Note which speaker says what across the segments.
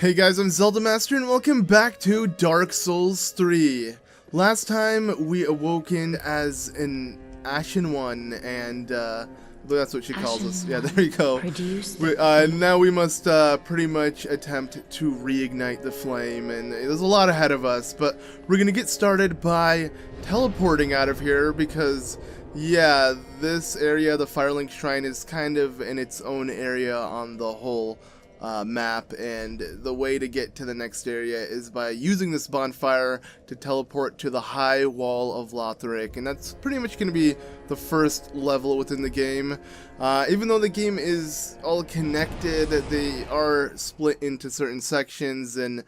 Speaker 1: Hey guys, I'm ZeldaMaster and welcome back to Dark Souls 3. Last time we awoken as an Ashen One, and that's what she calls us. Yeah, there you go. Now we must pretty much attempt to reignite the flame, and there's a lot ahead of us, but we're gonna get started by teleporting out of here because, yeah, this area, the Firelink Shrine, is kind of in its own area on the whole map, and the way to get to the next area is by using this bonfire to teleport to the High Wall of Lothric, and that's pretty much going to be the first level within the game. Even though the game is all connected, they are split into certain sections, and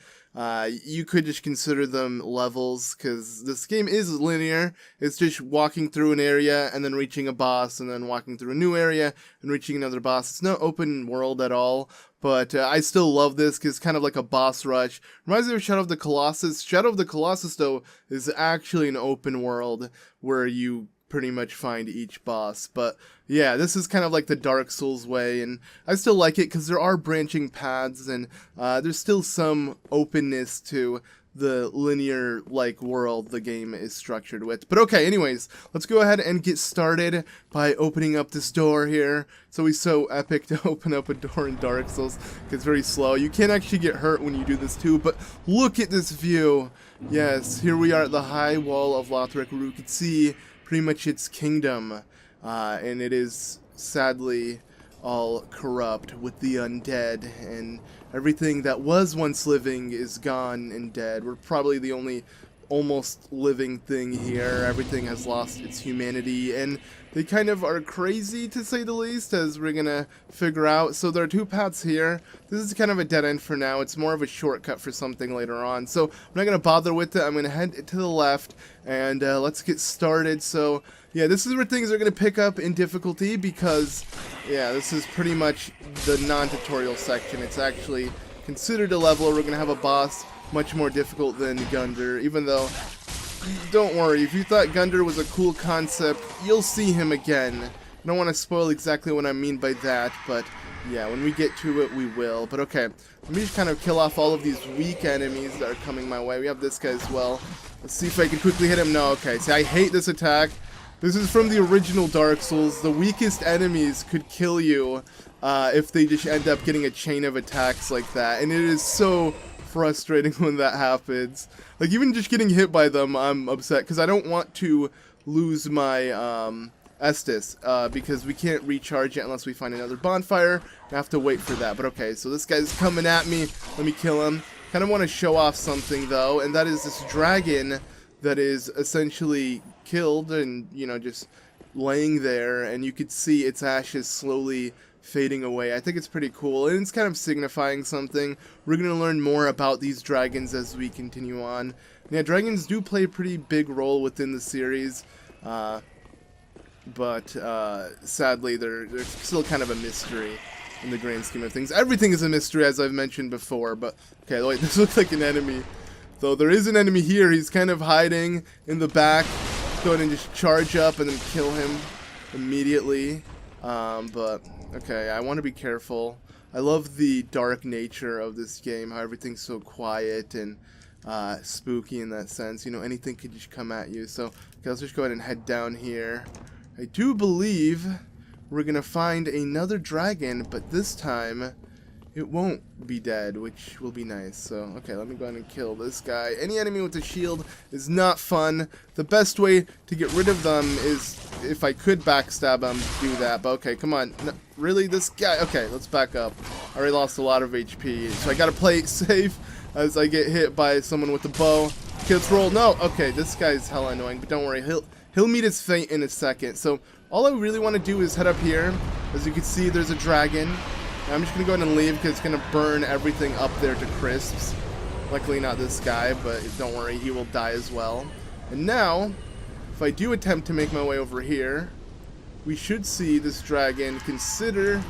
Speaker 1: you could just consider them levels, because this game is linear. It's just walking through an area and then reaching a boss, and then walking through a new area and reaching another boss. It's not open world at all, but I still love this because it's kind of like a boss rush. Reminds me of Shadow of the Colossus. Shadow of the Colossus, though, is actually an open world where you pretty much find each boss. But yeah, this is kind of like the Dark Souls way, and I still like it because there are branching paths, and there's still some openness to the linear-like world the game is structured with. But okay, anyways, let's go ahead and get started by opening up this door here. It's always so epic to open up a door in Dark Souls. It's very slow. You can actually get hurt when you do this too, but look at this view. Yes, here we are at the High Wall of Lothric, where we can see pretty much its kingdom, and it is sadly all corrupt with the undead, and everything that was once living is gone and dead. We're probably the only almost living thing here. Everything has lost its humanity, and they kind of are crazy, to say the least, as we're gonna figure out. So there are two paths here. This is kind of a dead end for now. It's more of a shortcut for something later on, so I'm not gonna bother with it. I'm gonna head to the left, and let's get started. So yeah, this is where things are gonna pick up in difficulty, because yeah, this is pretty much the non-tutorial section. It's actually considered a level where we're gonna have a boss much more difficult than Gunder, even though, don't worry, if you thought Gunder was a cool concept, you'll see him again. I don't want to spoil exactly what I mean by that, but yeah, when we get to it, we will. But okay, let me just kind of kill off all of these weak enemies that are coming my way. We have this guy as well. Let's see if I can quickly hit him. No, okay, see, I hate this attack. This is from the original Dark Souls. The weakest enemies could kill you if they just end up getting a chain of attacks like that, and it is so frustrating when that happens. Like, even just getting hit by them, I'm upset, because I don't want to lose my Estus, because we can't recharge it unless we find another bonfire. I have to wait for that. But okay, so this guy's coming at me. Let me kill him. Kind of want to show off something, though, and that is this dragon that is essentially killed and, you know, just laying there, and you could see its ashes slowly fading away. I think it's pretty cool, and it's kind of signifying something. We're going to learn more about these dragons as we continue on. Yeah, dragons do play a pretty big role within the series, but sadly they're still kind of a mystery in the grand scheme of things. Everything is a mystery, as I've mentioned before, but okay, wait, this looks like an enemy. Though there is an enemy here. He's kind of hiding in the back. Go ahead and just charge up and then kill him immediately. But okay, I want to be careful. I love the dark nature of this game, how everything's so quiet and spooky in that sense. You know, anything could just come at you. So okay, let's just go ahead and head down here. I do believe we're gonna find another dragon, but this time it won't be dead, which will be nice. So, okay, let me go ahead and kill this guy. Any enemy with a shield is not fun. The best way to get rid of them is, if I could backstab them, do that. But okay, come on. No, really? This guy? Okay, let's back up. I already lost a lot of HP, so I gotta play it safe as I get hit by someone with a bow. Okay, let's roll. No, okay, this guy's hella annoying, but don't worry. He'll meet his fate in a second. So, all I really want to do is head up here. As you can see, there's a dragon. I'm just going to go ahead and leave because it's going to burn everything up there to crisps. Luckily not this guy, but don't worry, he will die as well. And now, if I do attempt to make my way over here, we should see this dragon consider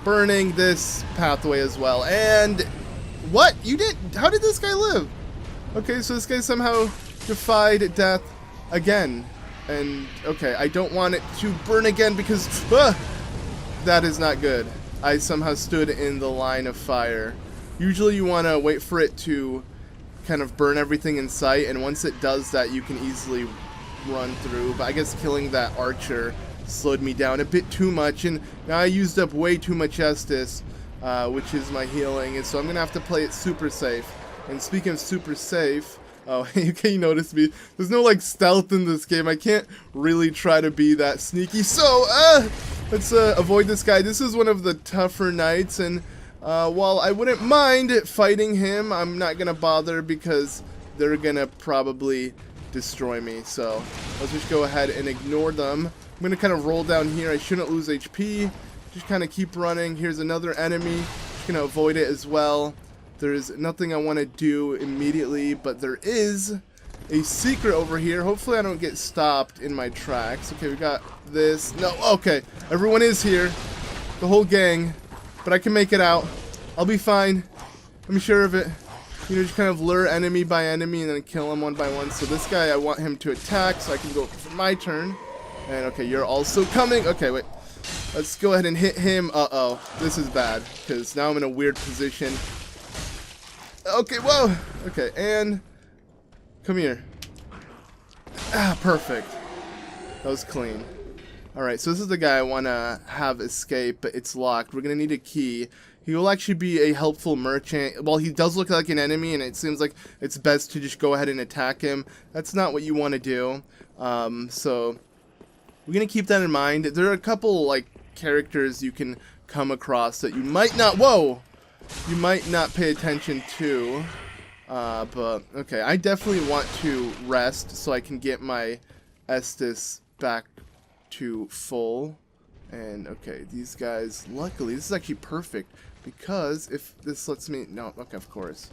Speaker 1: burning this pathway as well. And what? You did? How did this guy live? Okay, so this guy somehow defied death again. And okay, I don't want it to burn again because that is not good. I somehow stood in the line of fire Usually you want to wait for it to kind of burn everything in sight, and once it does that, you can easily run through. But I guess killing that archer slowed me down a bit too much, and now I used up way too much Estus, which is my healing, and so I'm gonna have to play it super safe. And speaking of super safe, oh, okay, you noticed me. There's no like stealth in this game. I can't really try to be that sneaky. So let's avoid this guy. This is one of the tougher knights, and while I wouldn't mind fighting him, I'm not gonna bother because they're gonna probably destroy me. So let's just go ahead and ignore them. I'm gonna kind of roll down here. I shouldn't lose HP. Just kind of keep running. Here's another enemy. Just gonna avoid it as well. There's nothing I want to do immediately, but there is a secret over here. Hopefully I don't get stopped in my tracks. Okay, we got this. No, okay. Everyone is here. The whole gang. But I can make it out. I'll be fine. I'm sure of it. You know, just kind of lure enemy by enemy and then kill them one by one. So this guy, I want him to attack so I can go for my turn. And okay, you're also coming. Okay, wait. Let's go ahead and hit him. Uh-oh. This is bad because now I'm in a weird position. Okay, whoa. Okay, and come here. Ah, perfect. That was clean. Alright, so this is the guy I want to have escape, but it's locked. We're going to need a key. He will actually be a helpful merchant. Well, he does look like an enemy, and it seems like it's best to just go ahead and attack him. That's not what you want to do. So we're going to keep that in mind. There are a couple, like, characters you can come across that you might not... Whoa! You might not pay attention to, but okay, I definitely want to rest so I can get my Estus back to full. And okay, these guys, luckily, this is actually perfect because if this lets me, no, okay, of course,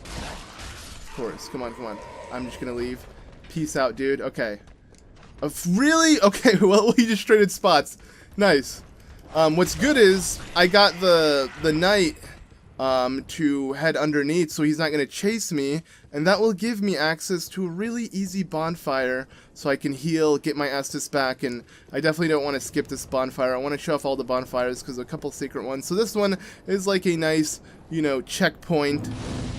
Speaker 1: come on, I'm just gonna leave. Peace out, dude. Okay, really? Okay, well, we just traded spots. Nice. What's good is I got the knight to head underneath so he's not going to chase me, and that will give me access to a really easy bonfire so I can heal, get my Estus back, and I definitely don't want to skip this bonfire. I want to show off all the bonfires because a couple secret ones. So this one is like a nice, you know, checkpoint.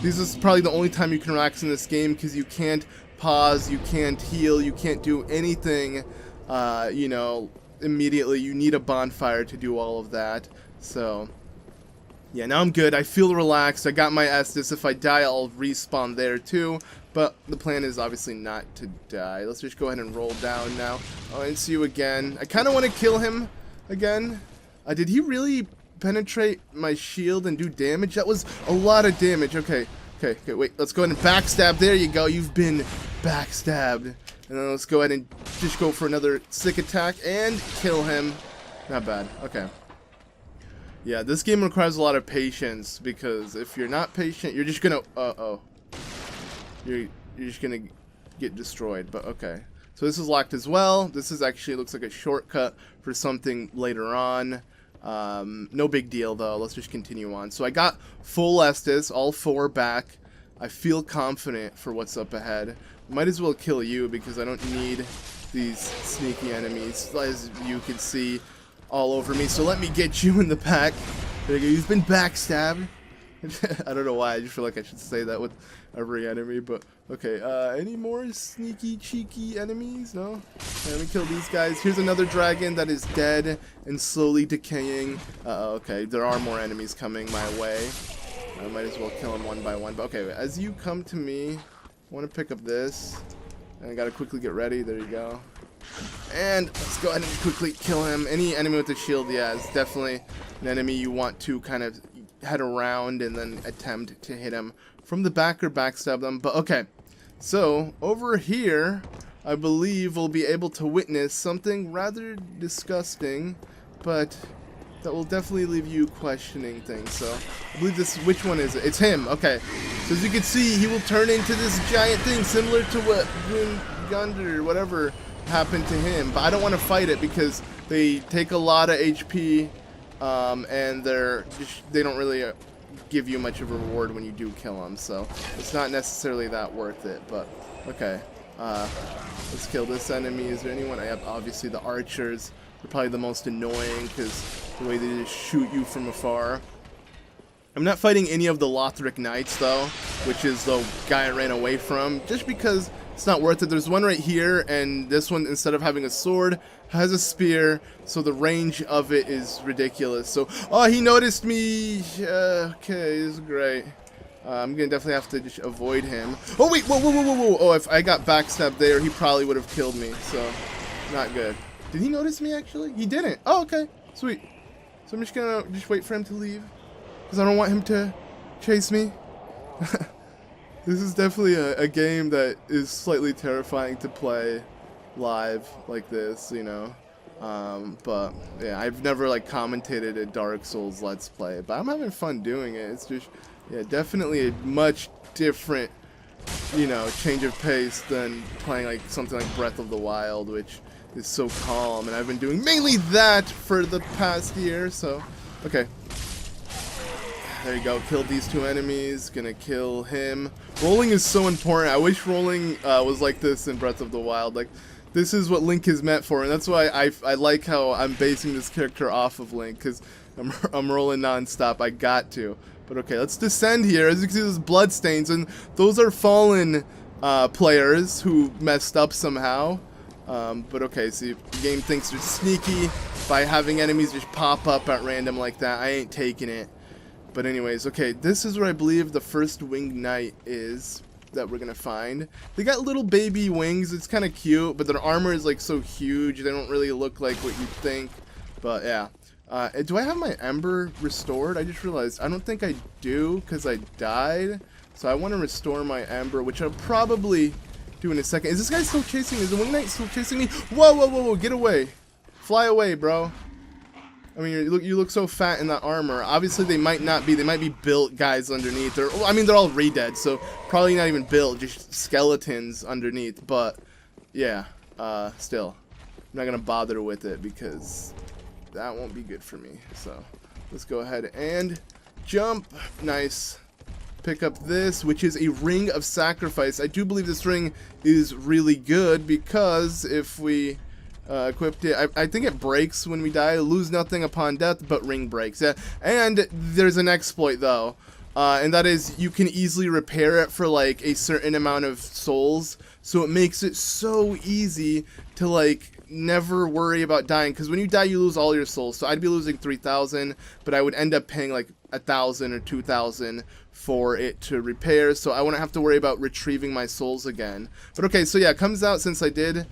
Speaker 1: This is probably the only time you can relax in this game because you can't pause, you can't heal, you can't do anything, you know, immediately. You need a bonfire to do all of that. So yeah, now I'm good. I feel relaxed. I got my Estus. If I die, I'll respawn there too. But the plan is obviously not to die. Let's just go ahead and roll down now. Oh, and see you again. I kind of want to kill him again. Did he really penetrate my shield and do damage? That was a lot of damage. Okay, wait. Let's go ahead and backstab. There you go. You've been backstabbed. And then let's go ahead and just go for another sick attack and kill him. Not bad. Okay. Yeah, this game requires a lot of patience because if you're not patient, you're just gonna you're just gonna get destroyed. But okay, so this is locked as well. This is actually looks like a shortcut for something later on. No big deal though. Let's just continue on. So I got full Estus, all 4 back. I feel confident for what's up ahead. Might as well kill you because I don't need these sneaky enemies, as you can see all over me. So let me get you in the back. There you go. You've been backstabbed. I don't know why. I just feel like I should say that with every enemy. But okay. Any more sneaky, cheeky enemies? No. Okay, let me kill these guys. Here's another dragon that is dead and slowly decaying. Okay. There are more enemies coming my way. I might as well kill them one by one. But okay. As you come to me, I want to pick up this. And I gotta quickly get ready. There you go. And let's go ahead and quickly kill him. Any enemy with a shield, yeah, is definitely an enemy you want to kind of head around and then attempt to hit him from the back or backstab them. But okay, so over here, I believe we'll be able to witness something rather disgusting, but that will definitely leave you questioning things. So I believe this, which one is it? It's him. Okay, so as you can see, he will turn into this giant thing similar to what Gunder, whatever, happened to him, but I don't want to fight it because they take a lot of HP, and they don't really give you much of a reward when you do kill them, so it's not necessarily that worth it. But okay, let's kill this enemy. Is there anyone? I have obviously the archers. They're probably the most annoying because the way they just shoot you from afar. I'm not fighting any of the Lothric Knights, though, which is the guy I ran away from, just because it's not worth it. There's one right here, and this one, instead of having a sword, has a spear, so the range of it is ridiculous. So, oh, he noticed me. Okay, this is great. I'm gonna definitely have to just avoid him. Oh, wait, whoa, whoa, whoa, whoa, whoa. Oh, if I got backstabbed there, he probably would have killed me, so not good. Did he notice me, actually? He didn't. Oh, okay, sweet. So I'm just gonna wait for him to leave, because I don't want him to chase me. This is definitely a game that is slightly terrifying to play live like this, you know. But yeah, I've never like commentated a Dark Souls Let's Play, but I'm having fun doing it. It's just, yeah, definitely a much different, you know, change of pace than playing like something like Breath of the Wild, which is so calm, and I've been doing mainly that for the past year. So okay, there you go, killed these two enemies, gonna kill him. Rolling is so important. I wish rolling was like this in Breath of the Wild. Like, this is what Link is meant for, and that's why I like how I'm basing this character off of Link, because I'm rolling non-stop. I got to. But okay, let's descend here. As you can see, there's blood stains, and those are fallen players who messed up somehow. But okay, see, the game thinks they're sneaky by having enemies just pop up at random like that. I ain't taking it. But anyways, okay, this is where I believe the first winged knight is that we're gonna find. They got little baby wings. It's kind of cute, but their armor is like so huge. They don't really look like what you'd think. But yeah. Do I have my ember restored? I just realized I don't think I do, because I died. So I want to restore my ember, which I'll probably do in a second. Is this guy still chasing me? Is the winged knight still chasing me? Whoa, whoa, whoa, whoa, get away. Fly away, bro. I mean, you look so fat in that armor. Obviously, they might not be. They might be built guys underneath. I mean, they're all re-dead, so probably not even built, just skeletons underneath. But, yeah, still, I'm not going to bother with it because that won't be good for me. So, let's go ahead and jump. Nice. Pick up this, which is a ring of sacrifice. I do believe this ring is really good because if we equipped it, I think it breaks when we die. Lose nothing upon death, but ring breaks. Yeah, and there's an exploit though, and that is you can easily repair it for like a certain amount of souls. So it makes it so easy to like never worry about dying, because when you die you lose all your souls. So I'd be losing 3,000, but I would end up paying like 1,000 or 2,000 for it to repair, so I wouldn't have to worry about retrieving my souls again. But okay, so yeah, it comes out since I did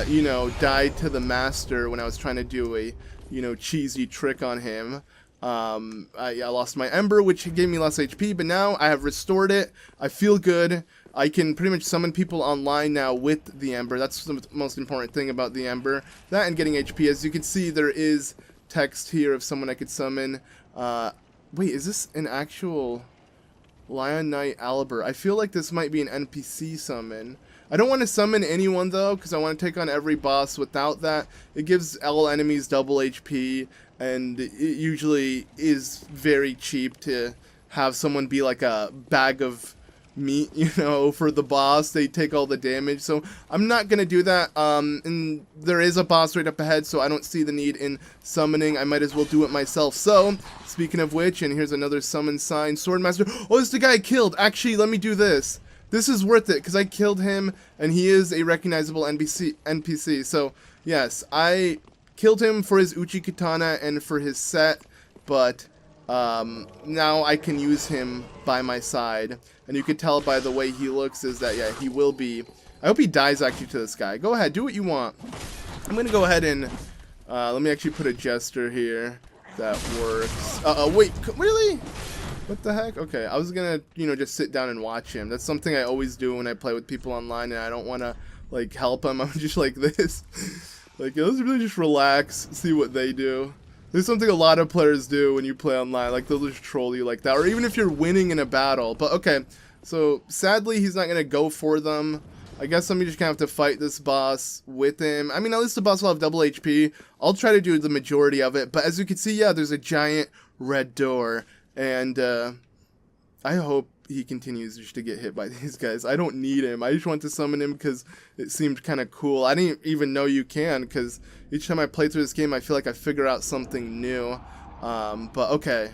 Speaker 1: you know, died to the master when I was trying to do a, you know, cheesy trick on him. I lost my ember, which gave me less HP, but now I have restored it. I feel good. I can pretty much summon people online now with the ember. That's the most important thing about the ember. That and getting HP. As you can see, there is text here of someone I could summon. Wait, is this an actual Lion Knight Albert? I feel like this might be an NPC summon. I don't want to summon anyone though, because I want to take on every boss without that. It gives all enemies double HP, and it usually is very cheap to have someone be like a bag of meat, you know, for the boss. They take all the damage, so I'm not gonna do that. And there is a boss right up ahead, so I don't see the need in summoning. I might as well do it myself. So speaking of which, and here's another summon sign, Swordmaster. Oh, this is the guy I killed. Actually, let me do this. This is worth it, because I killed him, and he is a recognizable NPC. So, yes, I killed him for his Uchi Katana and for his set, but now I can use him by my side. And you can tell by the way he looks is that, yeah, he will be... I hope he dies, actually, to this guy. Go ahead, do what you want. I'm going to go ahead and... let me actually put a jester here. That works. Wait, really? What the heck? Okay, I was gonna, you know, just sit down and watch him. That's something I always do when I play with people online, and I don't want to, like, help them. I'm just like this. Like, let's really just relax, see what they do. There's something a lot of players do when you play online. Like, they'll just troll you like that. Or even if you're winning in a battle. But, okay, so, sadly, he's not gonna go for them. I guess I'm just gonna have to fight this boss with him. I mean, at least the boss will have double HP. I'll try to do the majority of it. But as you can see, yeah, there's a giant red door. And I hope he continues just to get hit by these guys. I don't need him. I just want to summon him because it seemed kind of cool. I didn't even know you can, because each time I play through this game, I feel like I figure out something new. But okay.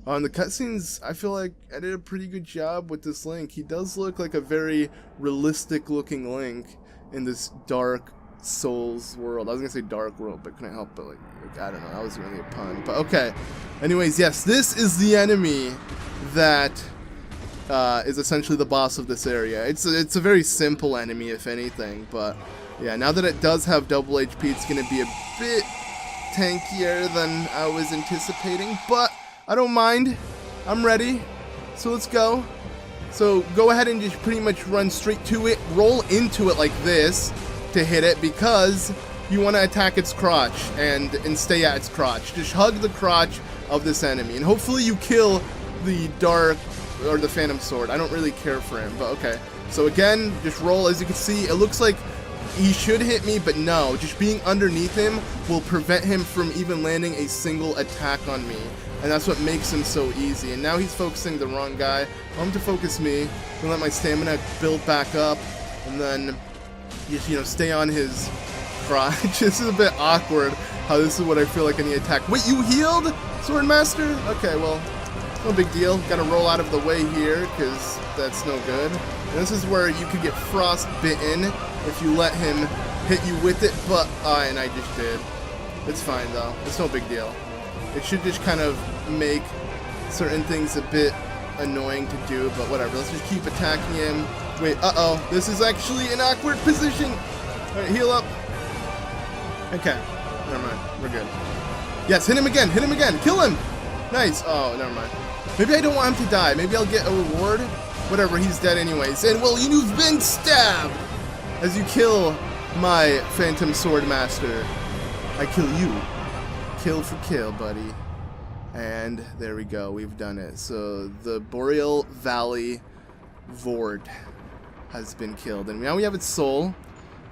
Speaker 1: On the cutscenes, I feel like I did a pretty good job with this Link. He does look like a very realistic looking Link in this Dark Souls world. I was gonna say Dark World, but couldn't help but like I don't know, that wasn't really a pun. But okay. Anyways, yes, this is the enemy that is essentially the boss of this area. It's a very simple enemy, if anything, but yeah, now that it does have double HP, it's gonna be a bit tankier than I was anticipating, but I don't mind. I'm ready. So let's go. So go ahead and just pretty much run straight to it. Roll into it like this to hit it because you want to attack its crotch and stay at its crotch. Just hug the crotch of this enemy. And hopefully you kill the Dark or the Phantom Sword. I don't really care for him, but okay. So again, just roll. As you can see, it looks like he should hit me, but no. Just being underneath him will prevent him from even landing a single attack on me. And that's what makes him so easy. And now he's focusing the wrong guy. I want him to focus me. I'm gonna let my stamina build back up. And then just, you know, stay on his crotch. This is a bit awkward how this is what I feel like I need to attack. Wait, you healed? Swordmaster? Okay, well, no big deal. Gotta roll out of the way here, because that's no good. And this is where you could get frostbitten if you let him hit you with it, but, and I just did. It's fine, though. It's no big deal. It should just kind of make certain things a bit annoying to do, but whatever. Let's just keep attacking him. Wait, uh-oh. This is actually an awkward position. All right, heal up. Okay. Never mind. We're good. Yes, hit him again. Hit him again. Kill him. Nice. Oh, never mind. Maybe I don't want him to die. Maybe I'll get a reward. Whatever, he's dead anyways. And, well, you've been stabbed as you kill my Phantom Swordmaster. I kill you. Kill for kill, buddy. And there we go. We've done it. So the Boreal Valley Vordt has been killed. And now we have its soul.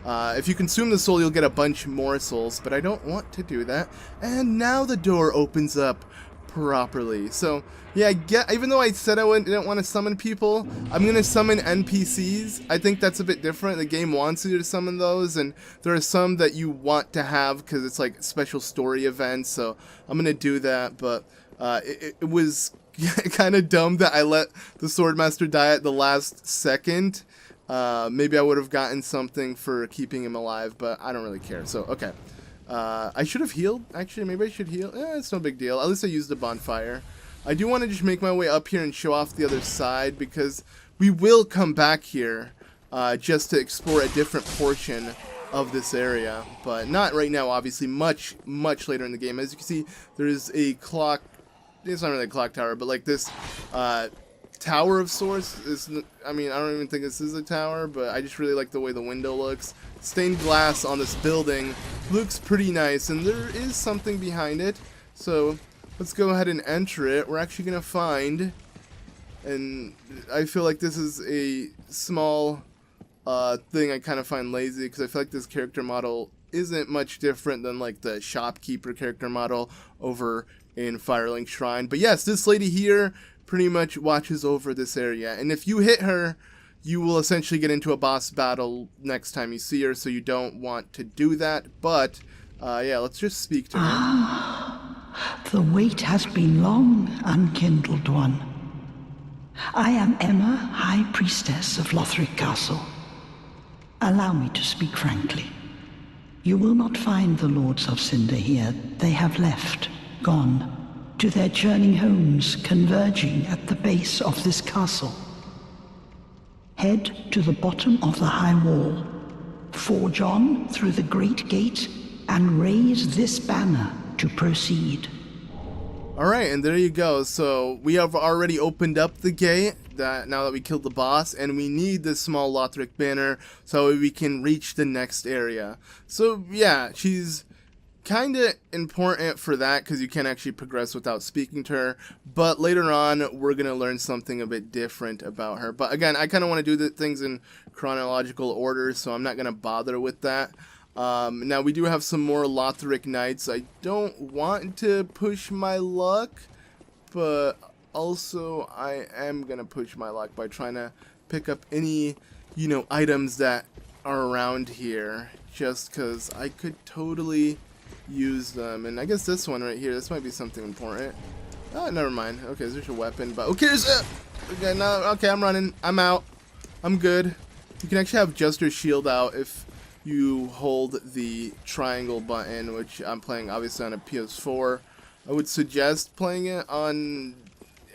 Speaker 1: If you consume the soul, you'll get a bunch more souls. But I don't want to do that. And now the door opens up properly. So yeah, even though I said I didn't want to summon people, I'm going to summon NPCs. I think that's a bit different. The game wants you to summon those, and there are some that you want to have because it's like special story events, so I'm going to do that, but it was kind of dumb that I let the Swordmaster die at the last second. Maybe I would have gotten something for keeping him alive, but I don't really care, so okay. I should have healed. Actually, maybe I should heal. It's no big deal. At least I used the bonfire. I do want to just make my way up here and show off the other side because we will come back here just to explore a different portion of this area. But not right now, obviously. Much, much later in the game. As you can see, there is a clock. It's not really a clock tower, but like this tower of sorts. I mean, I don't even think this is a tower, but I just really like the way the window looks. Stained glass on this building looks pretty nice, and there is something behind it. So let's go ahead and enter it. We're actually going to find, and I feel like this is a small thing I kind of find lazy because I feel like this character model isn't much different than like the shopkeeper character model over in Firelink Shrine. But yes, this lady here pretty much watches over this area, and if you hit her, you will essentially get into a boss battle next time you see her, so you don't want to do that. But yeah, let's just speak to her.
Speaker 2: The wait has been long, Unkindled One. I am Emma, High Priestess of Lothric Castle. Allow me to speak frankly. You will not find the Lords of Cinder here. They have left, gone, to their churning homes converging at the base of this castle. Head to the bottom of the high wall, forge on through the great gate, and raise this banner to proceed.
Speaker 1: Alright, and there you go. So we have already opened up the gate now that we killed the boss, and we need this small Lothric banner so we can reach the next area. So yeah, she's kind of important for that because you can't actually progress without speaking to her, but later on we're going to learn something a bit different about her. But again, I kind of want to do the things in chronological order, so I'm not going to bother with that. Now we do have some more Lothric Knights. I don't want to push my luck, but also I am going to push my luck by trying to pick up any, items that are around here, just because I could totally use them. And I guess this one right here, this might be something important. Oh, never mind. Okay, there's your weapon, but okay, okay, no, okay, I'm running. I'm out. I'm good. You can actually have just your shield out if you hold the triangle button, which I'm playing obviously on a PS4. I would suggest playing it on,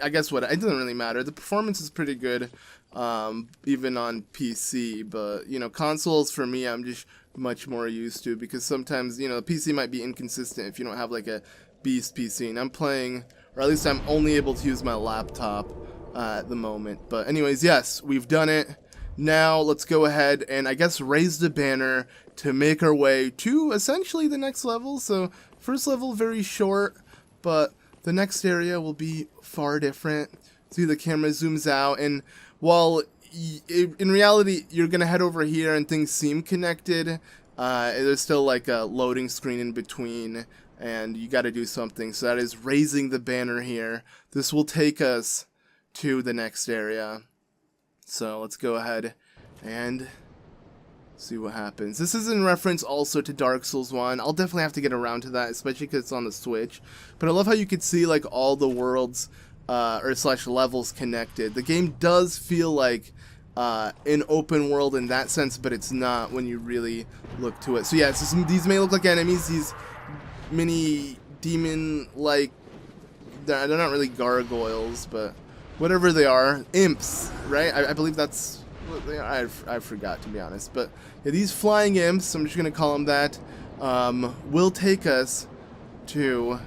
Speaker 1: I guess what, it doesn't really matter. The performance is pretty good, even on PC, but, you know, consoles for me, I'm just much more used to, because sometimes, you know, the PC might be inconsistent if you don't have like a beast PC, and I'm playing, or at least I'm only able to use my laptop at the moment. But anyways, yes, we've done it. Now let's go ahead and I guess raise the banner to make our way to essentially the next level. So first level very short, but the next area will be far different. See, the camera zooms out, and while in reality you're gonna head over here and things seem connected, there's still like a loading screen in between, and you got to do something. So that is raising the banner here. This will take us to the next area. So let's go ahead and see what happens. This is in reference also to Dark Souls 1. I'll definitely have to get around to that, especially because it's on the Switch. But I love how you could see like all the worlds or slash levels connected. The game does feel like an open world in that sense, but it's not when you really look to it. So yeah, these may look like enemies. These mini demon-like, they're not really gargoyles, but whatever they are, imps, right? I believe that's what they are. I forgot, to be honest. But yeah, these flying imps, I'm just going to call them that, will take us to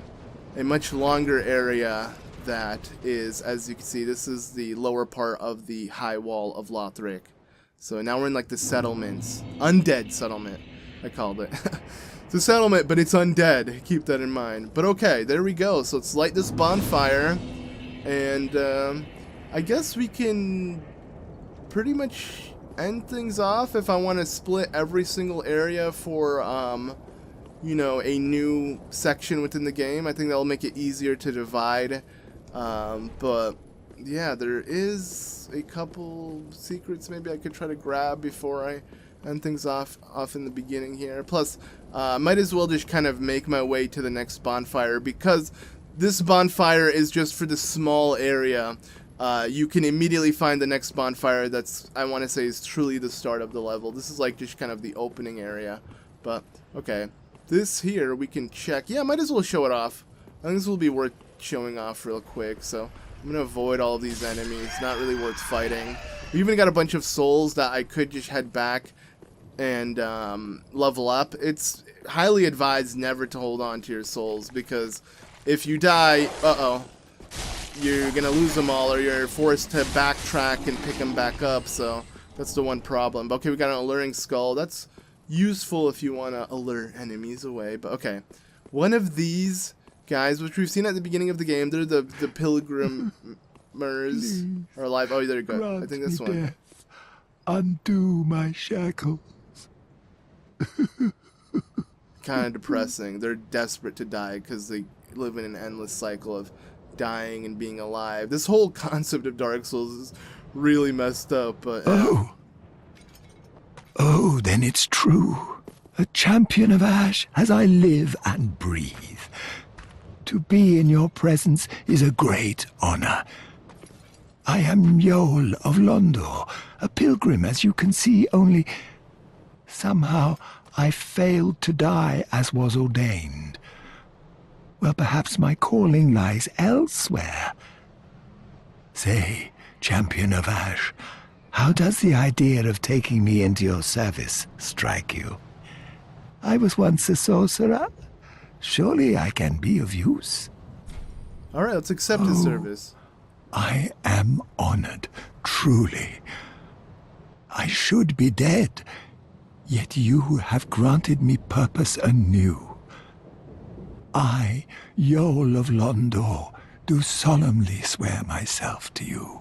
Speaker 1: a much longer area that is, as you can see, this is the lower part of the High Wall of Lothric. So now we're in like the settlements. Undead settlement, I called it. It's a settlement, but it's undead. Keep that in mind. But okay, there we go. So let's light this bonfire. And I guess we can pretty much end things off if I want to split every single area for, you know, a new section within the game. I think that'll make it easier to divide. But yeah, there is a couple secrets maybe I could try to grab before I end things off in the beginning here. Plus, might as well just kind of make my way to the next bonfire, because this bonfire is just for the small area. You can immediately find the next bonfire that's, I want to say, is truly the start of the level. This is like just kind of the opening area. But, okay. This here, we can check. Yeah, might as well show it off. I think this will be worth showing off real quick. So, I'm going to avoid all of these enemies. Not really worth fighting. We even got a bunch of souls that I could just head back and level up. It's highly advised never to hold on to your souls, because if you die, you're gonna lose them all, or you're forced to backtrack and pick them back up. So that's the one problem. But okay, we got an alluring skull. That's useful if you want to allure enemies away. But okay, one of these guys, which we've seen at the beginning of the game, they're the pilgrimers are alive. Oh, there you go. I think this one.
Speaker 3: Death. Undo my shackles.
Speaker 1: Kind of depressing. They're desperate to die because they live in an endless cycle of dying and being alive. This whole concept of Dark Souls is really messed up. But
Speaker 3: Oh, then it's true. A champion of Ash as I live and breathe. To be in your presence is a great honor. I am Yol of Londor, a pilgrim, as you can see, only somehow I failed to die as was ordained. Well, perhaps my calling lies elsewhere. Say, champion of Ash, how does the idea of taking me into your service strike you? I was once a sorcerer. Surely I can be of use.
Speaker 1: all right, let's accept his service.
Speaker 3: I am honored, truly. I should be dead, yet you have granted me purpose anew. I, Yol of Londor, do solemnly swear myself to you.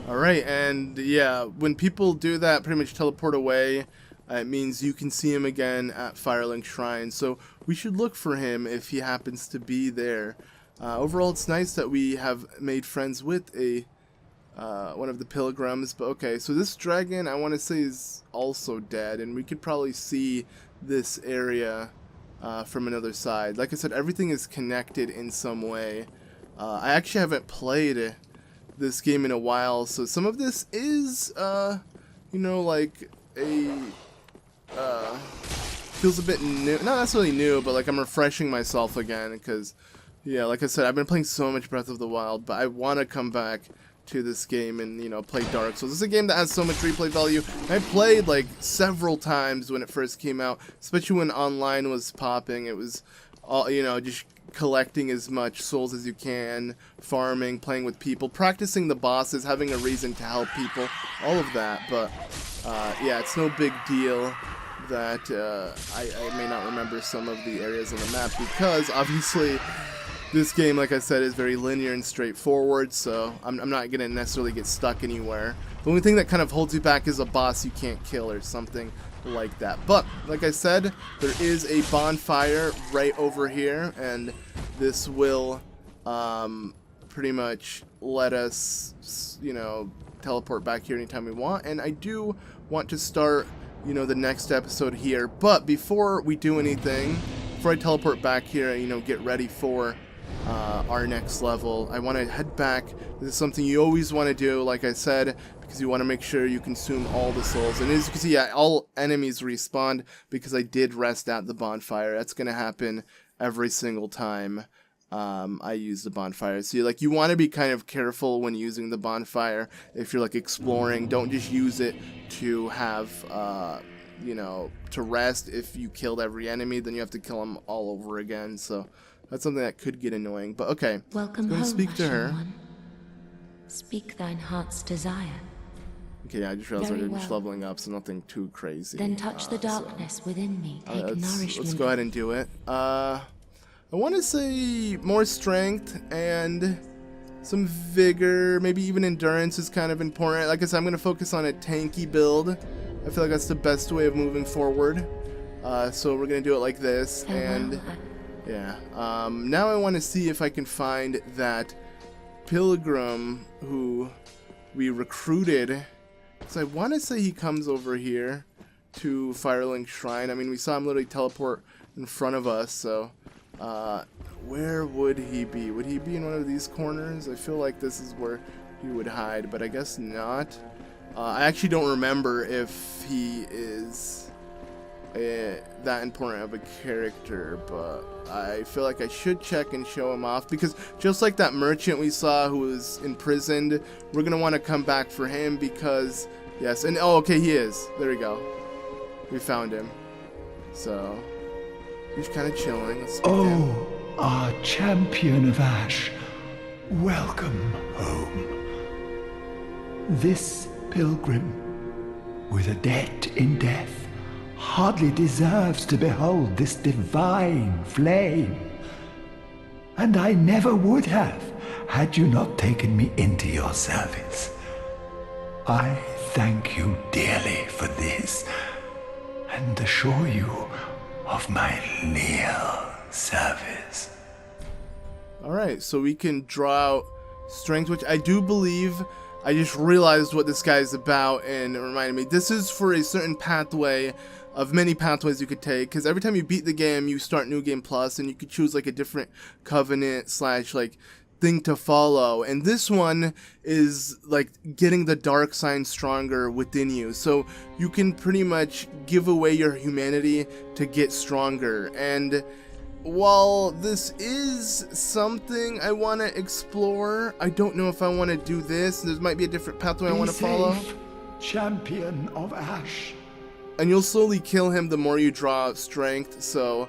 Speaker 1: Alright, and yeah, when people do that, pretty much teleport away, it means you can see him again at Firelink Shrine. So we should look for him if he happens to be there. Overall, it's nice that we have made friends with a one of the pilgrims. But okay, so this dragon, I want to say, is also dead, and we could probably see this area from another side. Like I said, everything is connected in some way. I actually haven't played this game in a while, so some of this is, you know, like feels a bit new. Not necessarily new, but like I'm refreshing myself again, because, yeah, like I said, I've been playing so much Breath of the Wild, but I want to come back to this game and, you know, play Dark Souls. This is a game that has so much replay value. I played like several times when it first came out, especially when online was popping. It was all, you know, just collecting as much souls as you can, farming, playing with people, practicing the bosses, having a reason to help people, all of that. But yeah, it's no big deal that I may not remember some of the areas on the map, because obviously this game, like I said, is very linear and straightforward, so I'm not going to necessarily get stuck anywhere. The only thing that kind of holds you back is a boss you can't kill or something like that. But, like I said, there is a bonfire right over here, and this will pretty much let us, you know, teleport back here anytime we want. And I do want to start, you know, the next episode here. But before we do anything, before I teleport back here and, you know, get ready for our next level, I want to head back. This is something you always want to do, like I said, because you want to make sure you consume all the souls. And as you can see, yeah, all enemies respawned because I did rest at the bonfire. That's going to happen every single time I use the bonfire. So you want to be kind of careful when using the bonfire. If you're like exploring, don't just use it to have you know, to rest. If you killed every enemy, then you have to kill them all over again. So that's something that could get annoying. But okay,
Speaker 4: welcome
Speaker 1: I'm
Speaker 4: home,
Speaker 1: speak to her.
Speaker 4: One. Speak thine heart's desire.
Speaker 1: Okay, yeah, I just realized
Speaker 4: Very
Speaker 1: I'm just
Speaker 4: well.
Speaker 1: leveling up, so nothing too crazy.
Speaker 4: Then touch the darkness within me. Take nourishment.
Speaker 1: Let's go ahead and do it. I want to say more strength and some vigor, maybe even endurance is kind of important. Like I said, I'm going to focus on a tanky build. I feel like that's the best way of moving forward. So we're going to do it like this. And yeah, now I want to see if I can find that pilgrim who we recruited. So I want to say he comes over here to Firelink Shrine. I mean, we saw him literally teleport in front of us, so where would he be? Would he be in one of these corners? I feel like this is where he would hide, but I guess not. I actually don't remember if he is that important of a character, but I feel like I should check and show him off, because just like that merchant we saw who was imprisoned, we're gonna want to come back for him, because yes, and oh, okay, he is. There we go. We found him. So he's kind of chilling. Let's speak to him.
Speaker 3: Oh, our champion of Ash, welcome home. This pilgrim, with a debt in death, hardly deserves to behold this divine flame. And I never would have, had you not taken me into your service. I thank you dearly for this, and assure you of my leal service.
Speaker 1: Alright, so we can draw out strength, which I do believe. I just realized what this guy is about, and it reminded me. This is for a certain pathway of many pathways you could take, because every time you beat the game, you start New Game Plus, and you could choose like a different covenant / like thing to follow. And this one is like getting the dark sign stronger within you. So you can pretty much give away your humanity to get stronger. And while this is something I want to explore, I don't know if I want to do this. There might be a different pathway I want to follow.
Speaker 3: Champion of Ash.
Speaker 1: And you'll slowly kill him the more you draw out strength. So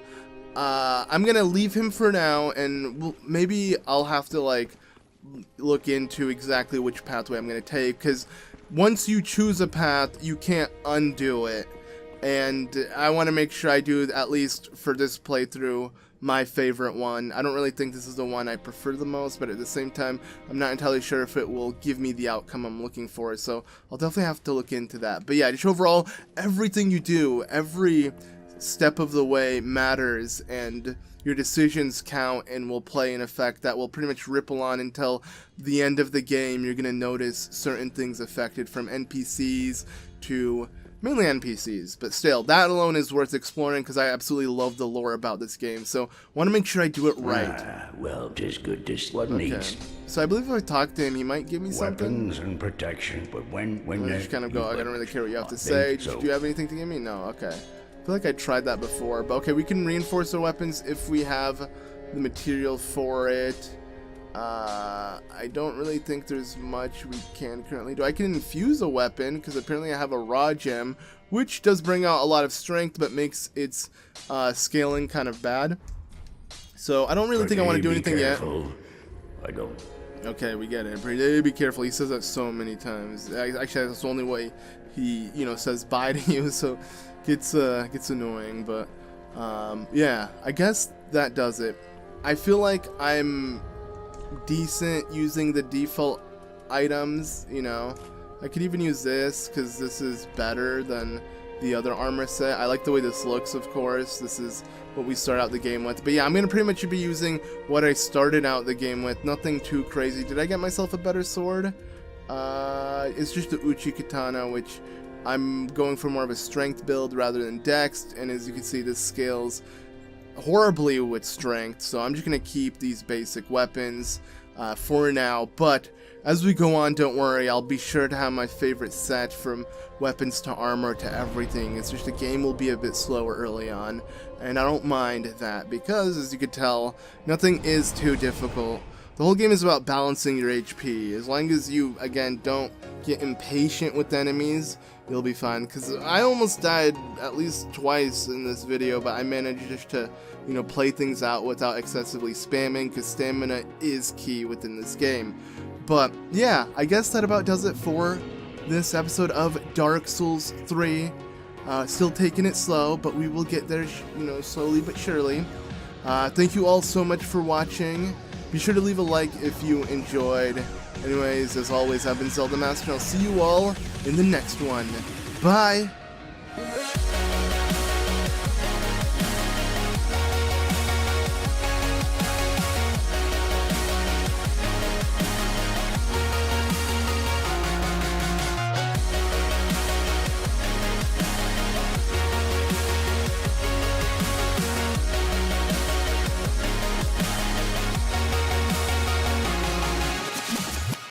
Speaker 1: I'm going to leave him for now, and maybe I'll have to like look into exactly which pathway I'm going to take, because once you choose a path, you can't undo it. And I want to make sure I do, at least for this playthrough, my favorite one. I don't really think this is the one I prefer the most, but at the same time, I'm not entirely sure if it will give me the outcome I'm looking for, so I'll definitely have to look into that. But yeah, just overall, everything you do, every step of the way matters, and your decisions count and will play an effect that will pretty much ripple on until the end of the game. You're going to notice certain things affected, from NPCs to mainly NPCs, but still, that alone is worth exploring because I absolutely love the lore about this game, so want to make sure I do it right.
Speaker 5: Well, 'tis good to see what needs.
Speaker 1: So I believe if I talk to him, he might give me something.
Speaker 5: Weapons and protection, but when
Speaker 1: I just kind of go, I don't really care what you have to say.
Speaker 5: So.
Speaker 1: Do you have anything to give me? No, okay. I feel like I tried that before, but okay, we can reinforce our weapons if we have the material for it. I don't really think there's much we can currently do. I can infuse a weapon, because apparently I have a raw gem, which does bring out a lot of strength, but makes its scaling kind of bad. So I don't really think I want to do anything yet.
Speaker 5: I don't.
Speaker 1: Okay, we get it. Be careful. He says that so many times. Actually, that's the only way he, says bye to you, so gets annoying. But yeah, I guess that does it. I feel like I'm decent using the default items, I could even use this because this is better than the other armor set. I like the way this looks, of course. This is what we start out the game with. But yeah, I'm going to pretty much be using what I started out the game with. Nothing too crazy. Did I get myself a better sword? It's just the Uchi Katana, which I'm going for more of a strength build rather than dex. And as you can see, this scales horribly with strength, so I'm just gonna keep these basic weapons for now. But as we go on, don't worry, I'll be sure to have my favorite set from weapons to armor to everything. It's just the game will be a bit slower early on, and I don't mind that because, as you can tell, nothing is too difficult. The whole game is about balancing your HP. As long as you, again, don't get impatient with enemies, you'll be fine. Because I almost died at least twice in this video, but I managed just to, play things out without excessively spamming, because stamina is key within this game. But yeah, I guess that about does it for this episode of Dark Souls 3. Still taking it slow, but we will get there, slowly but surely. Thank you all so much for watching. Be sure to leave a like if you enjoyed. Anyways, as always, I've been ZeldaMaster, and I'll see you all in the next one. Bye!